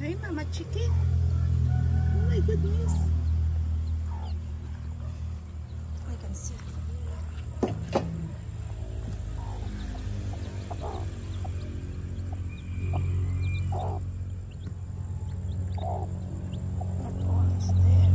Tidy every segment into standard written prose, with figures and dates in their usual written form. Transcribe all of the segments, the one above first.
Hi, Mama Chicken. Oh my goodness. I can see. What all is there?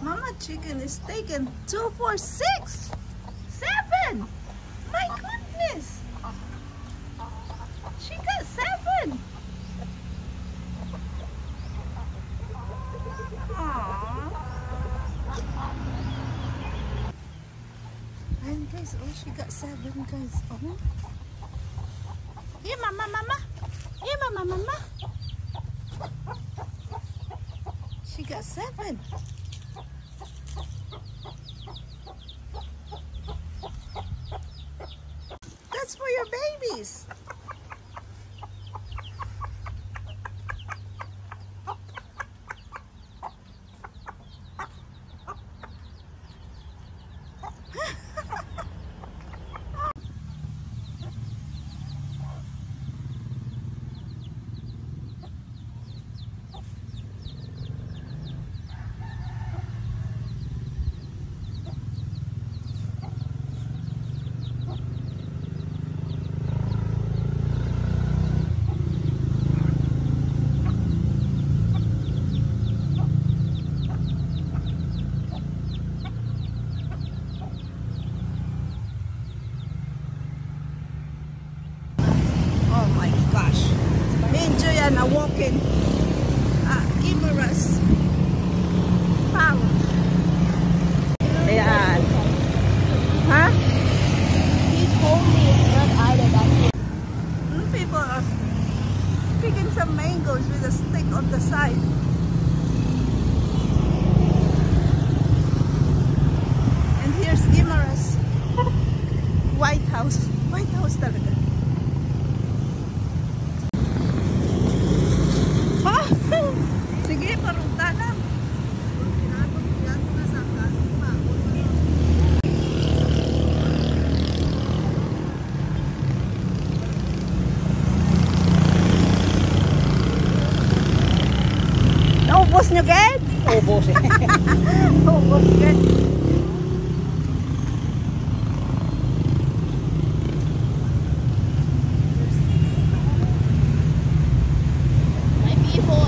Mama Chicken is taken 2, 4, 6, 7. My goodness. She got 7. Aww. And guys, oh, she got 7, guys. Oh. Yeah, mama, mama. Yeah, mama, mama. She got 7. That's for your babies. Walking Guimaras Park. Ayan. Ha? He told me it's not either that way. People are picking some mangoes with a stick on the side. And here's Guimaras White House. White House talaga. Sige, parunta na. Naubos nyo, Ged? Ubos eh. Naubos, Ged. My people.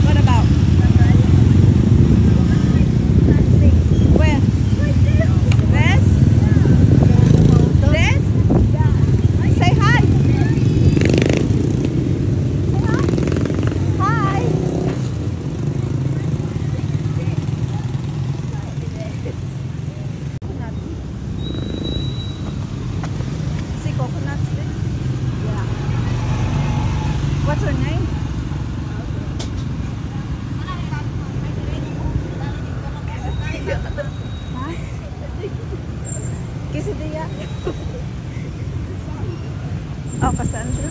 What about? Where? This? This? Say hi. Hi. See coconuts there? Yeah. What's her name? Huh? Quesadilla? Oh, Cassandra?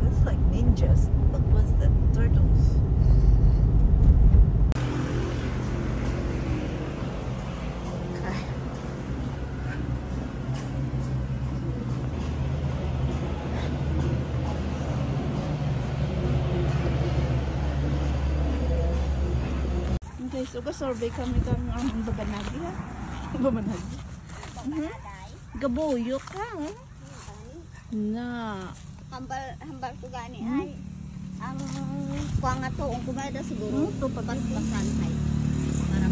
It's like ninjas. Look, what's that? Turtles. Okay. Okay, so ka-survey kami kang babanagi ha. Babanagi. Gabuyo ka. Na. Hambal ko gani ay ang kuang ato ang kumada siguro Ito pa pas-pasan ay para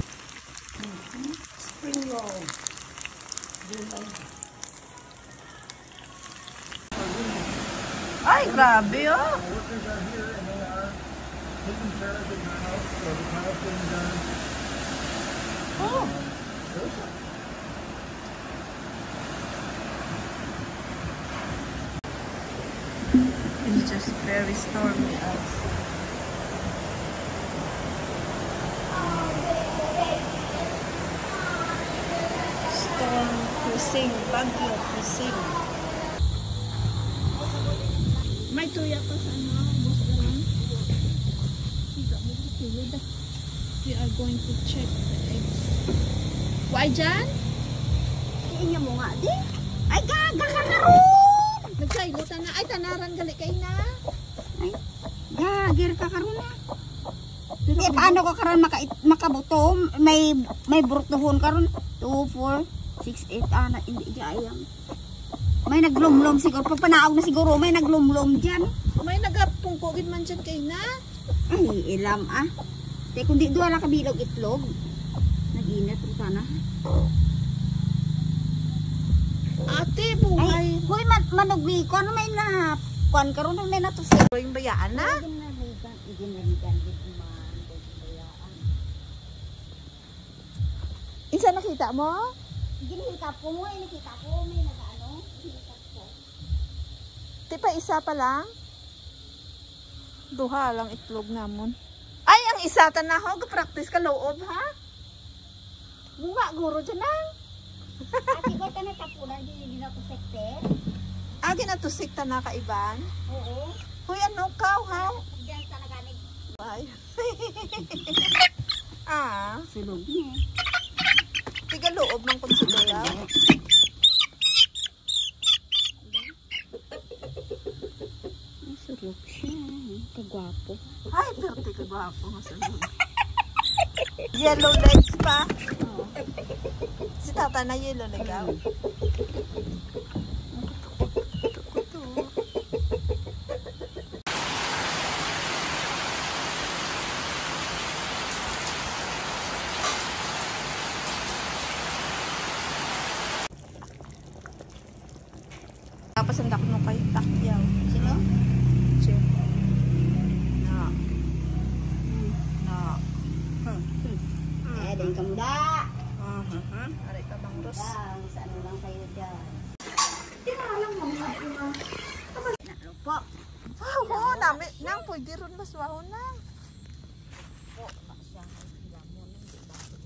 spring roll. Ay, grabe oh. Workers are here and they are taking care of the house, so the house being done. Oh. Enjoy. just very stormy outside. Storm Kusing, Bagyo Kusing. May tuya pa sa ano, bus na lang. We are going to check the eggs. Why dyan? Iinya mo nga, di? Ay, gaga ka na ron! Nagsaygutan na. Ay, tanaran gali kayo na. Ay, gagir ka karon na. Eh, paano ka karon makabuto? May burtuhon karon. 2, 4, 6, 8, ana, hindi ayam. May naglumlom siguro. Papanaog na siguro, may naglumlom dyan. May nagapungkogin man dyan kayo na. Ay, ilam ah. Te, kung di doon lang kabilog itlog. Nag-init rin sana. Ate, buhay. Ay, huy, manugwi ko. Ano may nahapuan karon may natusik. Yung bayaan na. Isa nakita mo? Ginihikap ko mo, nakita ko, may nag-ano, ginihikap ko. Tipa isa pa lang? Duha lang itlog namon. Ay, ang isa tanaho, practice ka loob ha? Bunga, guro dyan lang. Ate ko, ito natapunan, hindi na ko sekte. Agi na to sikta na kaiban? Oo. Huy, ano kaw ha? Diyan sa naganig. Ay. Ah, Sulog niya. tiga loob ng konsulo. Sulog siya. Kagwapo. Ay, pero tiga gwapo nga sa loob. Yellow legs pa. Oo. Si tata na yellow leg out. Tapos ang dakno kay Takyaw. Sino? Chip. Na. Na. Eh, din ka muda. Aray ka bang Ros? Dang, sa ano lang kayo dyan. Tinalang mo nga naman. Ano po? Oo, nami. Nang pwede ron maswaho na. Po, siya. Sila mo nang di bakit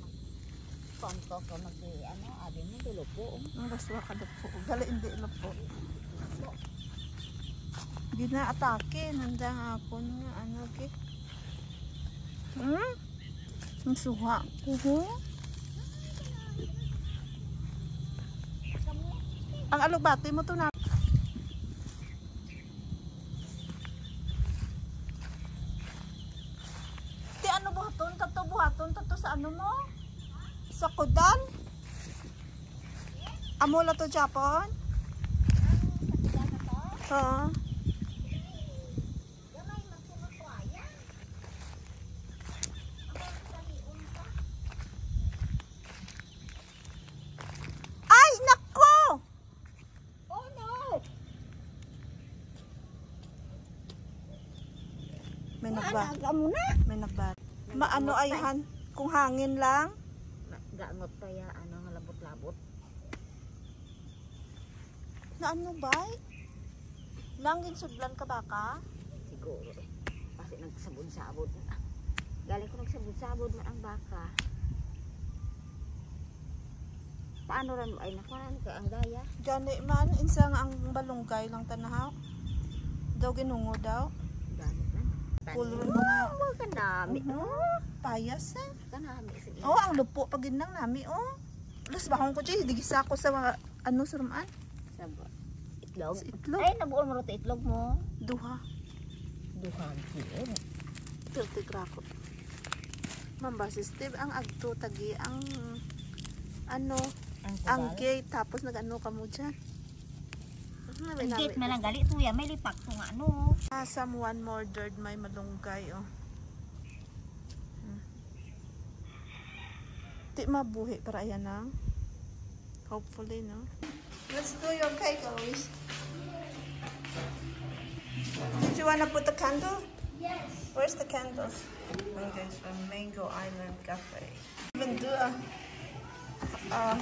konto ko ano, abin mo dulo po. Ang baswa ka po. Gali hindi po. Hindi na atake. Nandang ako nga ano ke. Ang suha. Ang alubati mo to na. Ti ano buhaton? Tato buhaton? Tato sa ano mo? Sa kudan? Amula to Japon? Oo. Ay, nako! Oh no! May nagba. Aga mo na. May nagba. Maano ayhan? Kung hangin lang? Gamot pa ya, ano, labot-labot. Na ano ba? Langin sudlan ka baka? Siguro. Kasi nagsabod-sabod na. Galing ko nagsabod-sabod man ang baka. Paano rin ay nakuhaan ka ang daya? Gani man, insang ang balunggay lang tanahaw. Daw ginungo daw. Gamit na. Pulron mo nga. Mga kanami. Payas eh. Kanami. Sige. Oh, ang lupo pag ginang nami oh. Alas bahong ko dyan, digisa ko sa mga ano sa rumaan. Sabo. Itlog? Sa itlog. Ay, nabuol mo rin itlog mo. Duha. Duhang kiin. Tiltigra ko. Mambasa Steve, ang agto tagi, ang ano, ang gate, tapos nag-ano ka mo dyan. Ang gate man ang gali. Tuya, may lipak to nga ano. Someone murdered may malunggay oh. Di mabuhi para ayan na. Hopefully, no? Let's do your cake, Alois. Did you wanna put the candle? Yes. Where's the candles? Mangoes from Mango Island Cafe. Even do a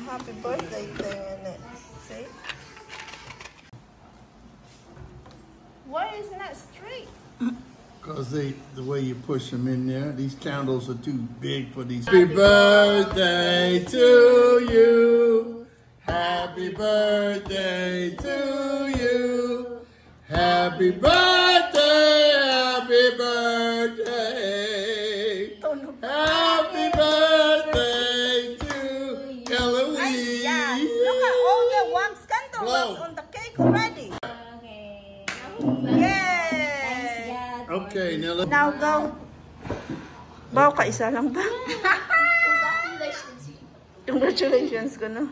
happy birthday thing in it. See? Why is it not straight? Because the way you push them in there, these candles are too big for these. Happy birthday to you. Happy birthday to you. Happy birthday, happy birthday. Happy birthday to Eloise. Yeah, look at all the wax candles Blow. on the cake already. Yay! Okay, now let's... Now go. Bao ka isa lang ba? Congratulations. Congratulations ko no.